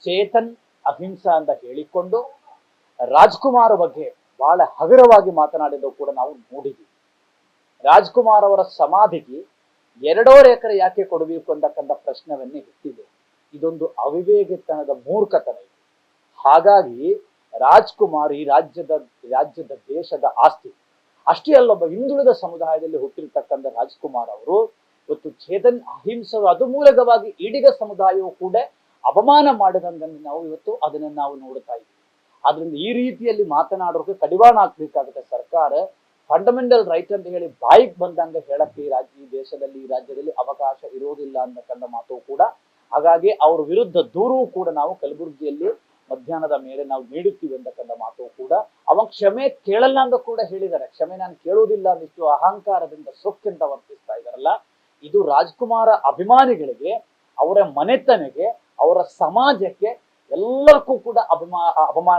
ಚೇತನ್ ಅಹಿಂಸಾ ಅಂತ ಹೇಳಿಕೊಂಡು ರಾಜ್ಕುಮಾರ್ ಬಗ್ಗೆ ಬಹಳ ಹಗುರವಾಗಿ ಮಾತನಾಡಿದ್ದು ಕೂಡ ನಾವು ನೋಡಿದ್ವಿ. ರಾಜ್ಕುಮಾರ್ ಅವರ ಸಮಾಧಿಗೆ 2.5 ಎಕರೆ ಯಾಕೆ ಕೊಡಬೇಕು ಅಂತಕ್ಕಂಥ ಪ್ರಶ್ನೆವನ್ನೇ ಇಟ್ಟಿದೆ. ಇದೊಂದು ಅವಿವೇಕತನದ ಮೂರ್ಖತನ ಇದು. ಹಾಗಾಗಿ ರಾಜ್ಕುಮಾರ್ ಈ ರಾಜ್ಯದ ದೇಶದ ಆಸ್ತಿ. ಅಷ್ಟೇ ಅಲ್ಲ, ಒಬ್ಬ ಹಿಂದುಳಿದ ಸಮುದಾಯದಲ್ಲಿ ಹುಟ್ಟಿರ್ತಕ್ಕಂಥ ರಾಜ್ಕುಮಾರ್ ಅವರು ಇವತ್ತು ಚೇತನ್ ಅಹಿಂಸರು ಅದು ಮೂಲಕವಾಗಿ ಈಡಿಗ ಸಮುದಾಯವು ಕೂಡ ಅಪಮಾನ ಮಾಡಿದಂಗನ್ನು ನಾವು ಇವತ್ತು ಅದನ್ನ ನಾವು ನೋಡ್ತಾ ಇದ್ದೀವಿ. ಆದ್ರಿಂದ ಈ ರೀತಿಯಲ್ಲಿ ಮಾತನಾಡೋಕೆ ಕಡಿವಾಣ ಹಾಕ್ಬೇಕಾಗುತ್ತೆ ಸರ್ಕಾರ. ಫಂಡಮೆಂಟಲ್ ರೈಟ್ ಅಂತ ಹೇಳಿ ಬಾಯಿಗೆ ಬಂದಂಗೆ ಹೇಳಕ್ಕೆ ಈ ದೇಶದಲ್ಲಿ ಈ ರಾಜ್ಯದಲ್ಲಿ ಅವಕಾಶ ಇರೋದಿಲ್ಲ ಅಂತಕ್ಕಂಥ ಮಾತು ಕೂಡ. ಹಾಗಾಗಿ ಅವ್ರ ವಿರುದ್ಧ ದೂರು ಕೂಡ ನಾವು ಕಲಬುರಗಿಯಲ್ಲಿ ಮಧ್ಯಾಹ್ನದ ಮೇಲೆ ನಾವು ನೀಡುತ್ತೀವಿ ಅಂತಕ್ಕಂಥ ಮಾತು ಕೂಡ. ಅವ ಕ್ಷಮೆ ಕೇಳಲ್ಲ ಅಂತ ಕೂಡ ಹೇಳಿದ್ದಾರೆ. ಕ್ಷಮೆ ನಾನು ಕೇಳುವುದಿಲ್ಲ ಅಂದಿಷ್ಟು ಅಹಂಕಾರದಿಂದ ಸೊಕ್ಕಿಂತ ವರ್ತಿಸ್ತಾ ಇದಾರಲ್ಲ, ಇದು ರಾಜ್ಕುಮಾರ ಅಭಿಮಾನಿಗಳಿಗೆ, ಅವರ ಮನೆತನೆಗೆ, ಅವರ ಸಮಾಜಕ್ಕೆ ಎಲ್ಲರಿಗೂ ಕೂಡ ಅಪಮಾನ